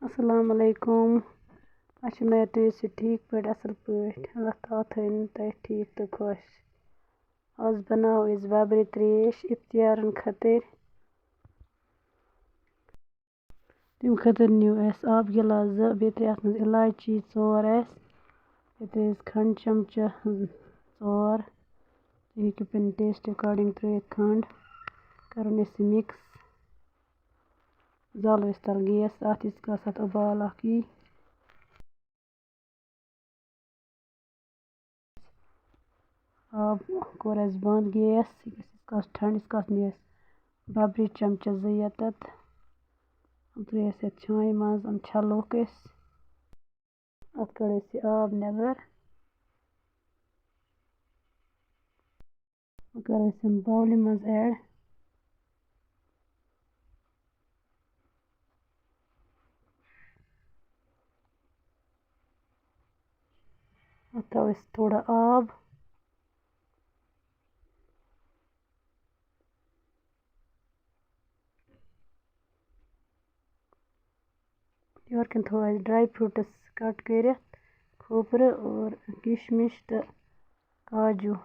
अस्सलाम वालेकुम। मैं तुझ से ठीक पट असल पट अल्लाह ताला थन तह ठीक तो खुश। आज बनाओ इस बाबरी त्रेश इफ्तियारन खतर। तम खतर नीव अस आब गिलास 2 बे अत मज इलायची 4 बे खंड चमचा 4 हेकु पन टेस्ट अकॉर्डिंग त्रित खंड करन मिक्स जालो तल गैस अत अत उबाल अखी आब कोर बंद गैस ठंड नीस बबरी चमचा 2 यतत त्रेस छान मज छलोक अत कड़ आब नबर कर बाउल मज ऐड अत थो थोड़ा आब योर कन थो ड्राई फ्रूट्स कट कर खोपर और किशमिश तो काजू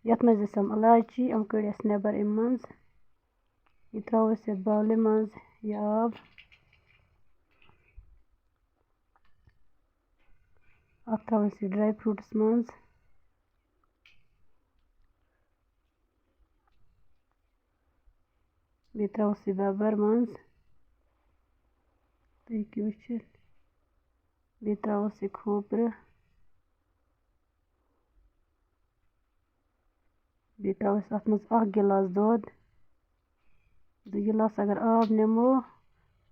ये मज इलायची कड़ नबर अम मज यह त्रो ये बाउल मज यह आब अत थो ड्राई फ्रूट्स मज बे त्रो बबर मज तुम वुचित बे त्रो खोपर बे त्रो अत मज 1 गिलास दूध 2 गिलास अगर आब निमो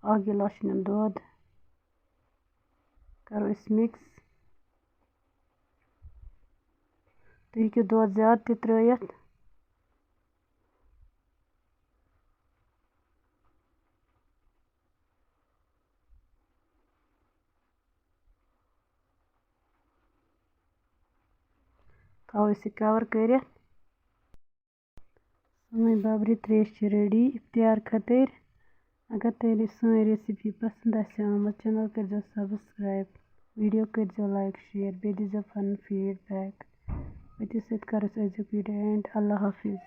1 गिलास नुन दूध करो मिक्स तुम हेकु दूध ज्यादा त त्रित थो कवर कर सन बबरी त्रेश रेडी इफ्तियार खतर। अगर तुम सन रेसिपी पसंद आमत चैनल कर सब्सक्राइब वीडियो कर लाइक शेयर बे दीजो फन फीडबैक अत सत कर वीडियो एंड अल्लाह हाफिज।